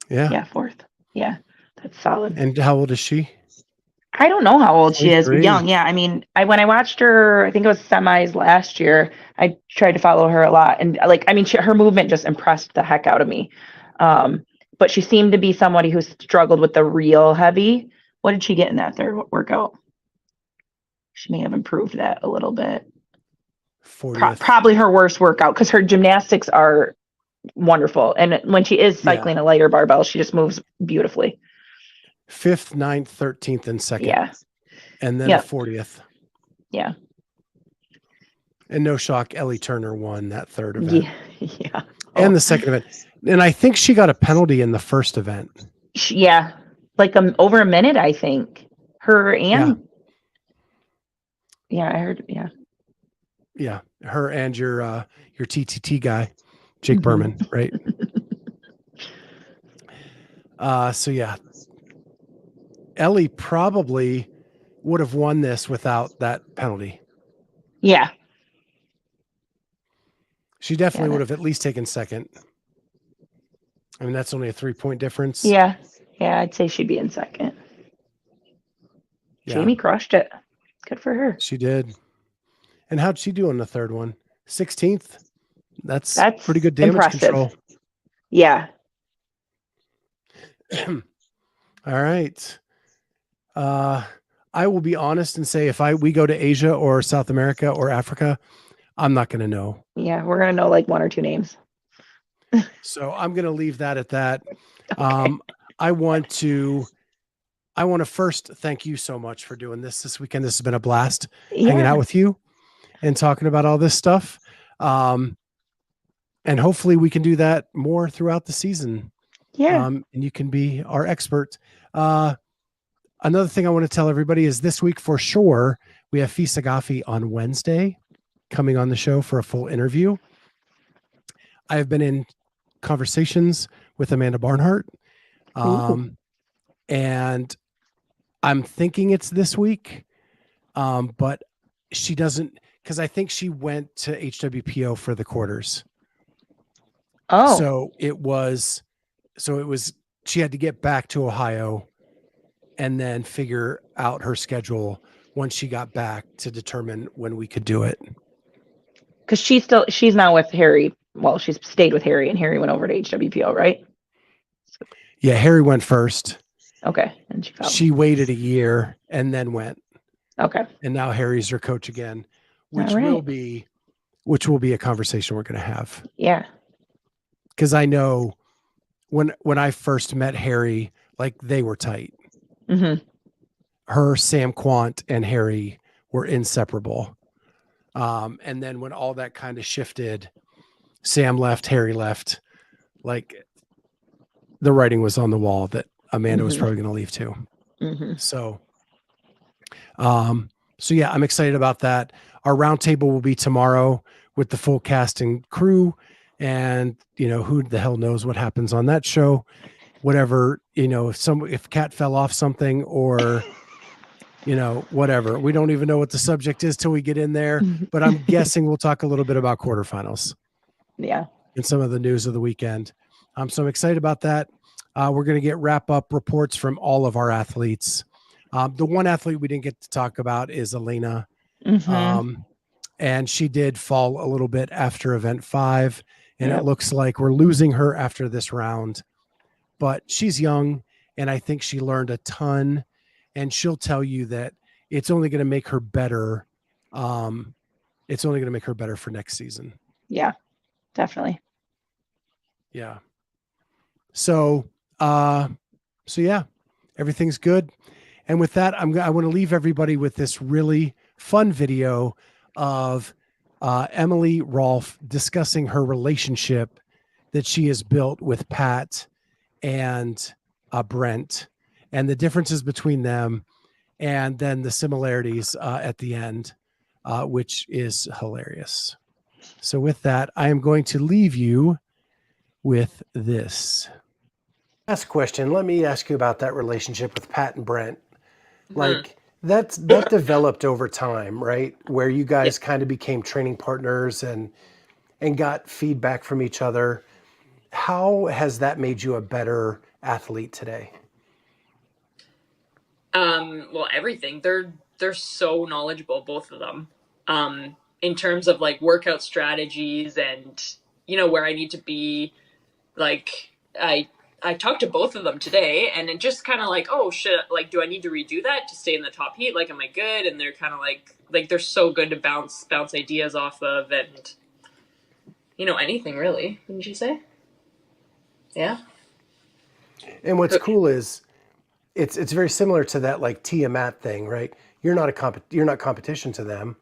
Yeah. 4th. Yeah, that's solid. And how old is she? I don't know how old she is, but 23. young. Yeah, I mean, when I watched her, I think it was semis last year. I tried to follow her a lot, and like, I mean, her movement just impressed the heck out of me. But she seemed to be somebody who struggled with the real heavy. What did she get in that 3rd workout? She may have improved that a little bit. 40th. Probably her worst workout, because her gymnastics are wonderful, and when she is cycling a lighter barbell, she just moves beautifully. 5th, 9th, 13th, and 2nd. Yeah. And then a 40th. Yeah. And no shock, Ellie Turner won that 3rd event. Yeah. And the 2nd event. And I think she got a penalty in the 1st event. Yeah. Like over a minute, I think. Her and I heard, Yeah. Her and your TTT guy, Jake Berman, right? So yeah. Ellie probably would have won this without that penalty. Yeah. She definitely would have at least taken 2nd. I mean, that's only a 3-point difference. Yeah. Yeah, I'd say she'd be in 2nd. Yeah. Jamie crushed it. Good for her. She did. And how'd she do on the 3rd one? 16th. That's pretty good damage impressive. control. Yeah. All right. I will be honest and say if we go to Asia or South America or Africa, I'm not going to know. Yeah, we're going to know like 1 or 2 names. So I'm going to leave that at that. Okay. I want to first thank you so much for doing this weekend. This has been a blast hanging out with you and talking about all this stuff. And hopefully we can do that more throughout the season. Yeah. And you can be our expert. Another thing I want to tell everybody is this week for sure, we have Fisa Gaffi on Wednesday coming on the show for a full interview. I have been in conversations with Amanda Barnhart. And I'm thinking it's this week. But she doesn't, because I think she went to HWPO for the quarters. Oh. So it was, she had to get back to Ohio and then figure out her schedule once she got back to determine when we could do it. Because she's now with Harry. Well, she's stayed with Harry, and Harry went over to HWPO, right? Yeah, Harry went first. Okay. And she waited a year and then went. Okay. And now Harry's her coach again, which will be a conversation we're going to have. Yeah. Because I know when I first met Harry, like they were tight. Mm-hmm. Her, Sam Quant, and Harry were inseparable. And then when all that kind of shifted, Sam left, Harry left, like the writing was on the wall that Amanda was probably going to leave too. Mm-hmm. So yeah, I'm excited about that. Our roundtable will be tomorrow with the full cast and crew, and who the hell knows what happens on that show. Whatever, if Kat fell off something or, whatever, we don't even know what the subject is till we get in there, but I'm guessing we'll talk a little bit about quarterfinals. Yeah. And some of the news of the weekend. So I'm excited about that. We're going to get wrap up reports from all of our athletes. The one athlete we didn't get to talk about is Elena. Mm-hmm. And she did fall a little bit after event 5. And it looks like we're losing her after this round. But she's young, and I think she learned a ton, and she'll tell you that it's only going to make her better. It's only going to make her better for next season. Yeah, definitely. Yeah. So yeah, everything's good. And with that, I want to leave everybody with this really fun video of Emily Rolfe discussing her relationship that she has built with Pat and Brent, and the differences between them, and then the similarities at the end, which is hilarious. So with that, I am going to leave you with this. Last question. Let me ask you about that relationship with Pat and Brent. Like, That developed over time, right? Where you guys kind of became training partners and got feedback from each other. How has that made you a better athlete today? Well, everything. They're so knowledgeable, both of them. In terms of like workout strategies and where I need to be. Like I talked to both of them today, and it just kind of like, oh shit, like do I need to redo that to stay in the top heat? Like, am I good? And they're kind of like they're so good to bounce ideas off of, and anything really. Wouldn't you say? Yeah. And what's cool is it's very similar to that like Tiamat thing, right? You're not competition to them,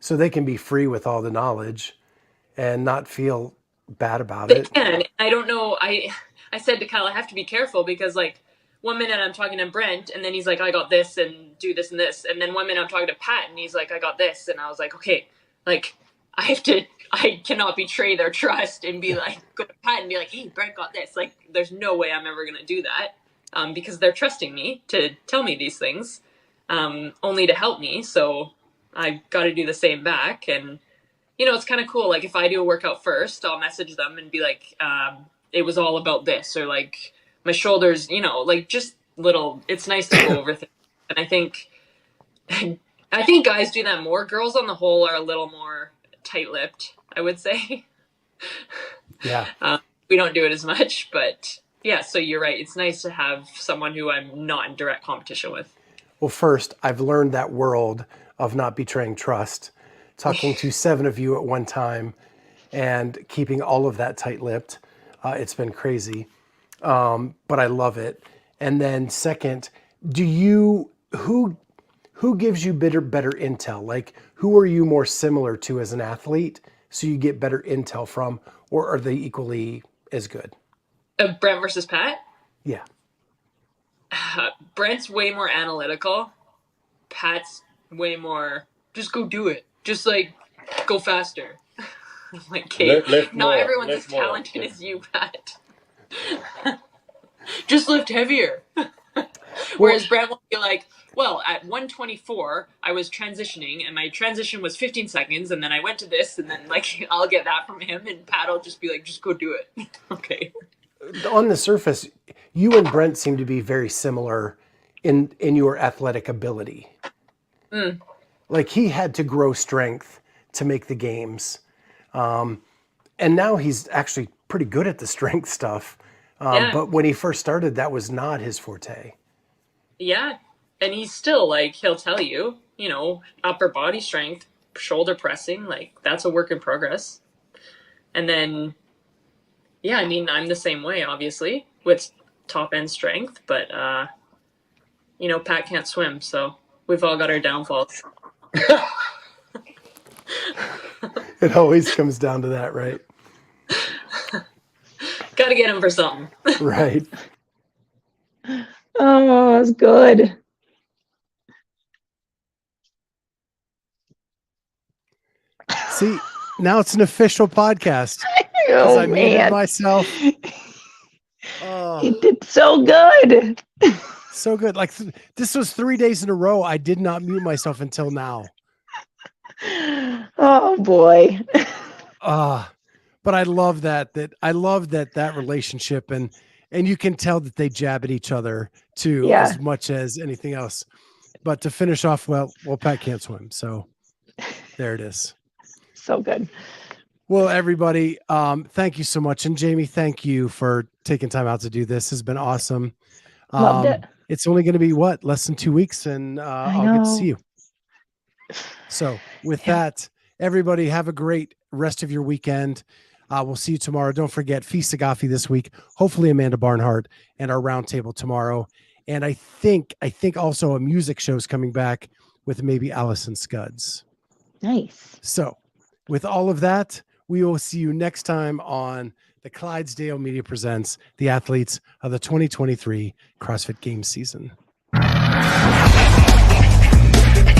so they can be free with all the knowledge and not feel bad about They it. can. I don't know. I said to Kyle, I have to be careful because like 1 minute I'm talking to Brent and then he's like, I got this and do this and this. And then 1 minute I'm talking to Pat and he's like, I got this. And I was like, okay, like I cannot betray their trust and be like, go to Pat and be like, hey, Brent got this. Like, there's no way I'm ever going to do that because they're trusting me to tell me these things only to help me. So I got to do the same back. And it's kind of cool. Like if I do a workout first, I'll message them and be like, it was all about this, or like my shoulders, like just little, it's nice to go over things. And I think guys do that more. Girls on the whole are a little more tight-lipped, I would say. Yeah. We don't do it as much, but yeah, so you're right. It's nice to have someone who I'm not in direct competition with. Well, first, I've learned that world of not betraying trust, talking to 7 of you at one time and keeping all of that tight-lipped. It's been crazy, but I love it. And then second, who gives you better intel? Like, who are you more similar to as an athlete so you get better intel from, or are they equally as good? Brent versus Pat? Yeah. Brent's way more analytical. Pat's way more, just go do it. Just like, go faster. Like, okay, not everyone's as talented as you, Pat. Just lift heavier. Whereas Brent will be like, well, at 124, I was transitioning, and my transition was 15 seconds, and then I went to this, and then, like, I'll get that from him, and Pat will just be like, just go do it. Okay. On the surface, you and Brent seem to be very similar in your athletic ability. Mm. Like, he had to grow strength to make the games. And now he's actually pretty good at the strength stuff. Yeah. But when he first started, that was not his forte. Yeah. And he's still like, he'll tell you, upper body strength, shoulder pressing, like that's a work in progress. And then, yeah, I mean, I'm the same way, obviously, with top end strength, but, Pat can't swim. So we've all got our downfalls. It always comes down to that, right? Got to get him for something. Right. Oh, that's good. See, now it's an official podcast. Oh, I muted man. myself. He did so good. So good. Like this was 3 days in a row. I did not mute myself until now. Oh boy. But I love that relationship and you can tell that they jab at each other too, as much as anything else. But to finish off, well, Pat can't swim. So there it is. So good. Well, everybody, thank you so much. And Jamie, thank you for taking time out to do this. It's been awesome. Loved it. It's only going to be less than 2 weeks and I'll get to see you. So with that, everybody have a great rest of your weekend. We'll see you tomorrow. Don't forget Feast of Gaffey this week. Hopefully Amanda Barnhart and our roundtable tomorrow. And I think also a music show is coming back with maybe Allison Scuds. Nice. So with all of that, we will see you next time on the Clydesdale Media Presents the athletes of the 2023 CrossFit Games season.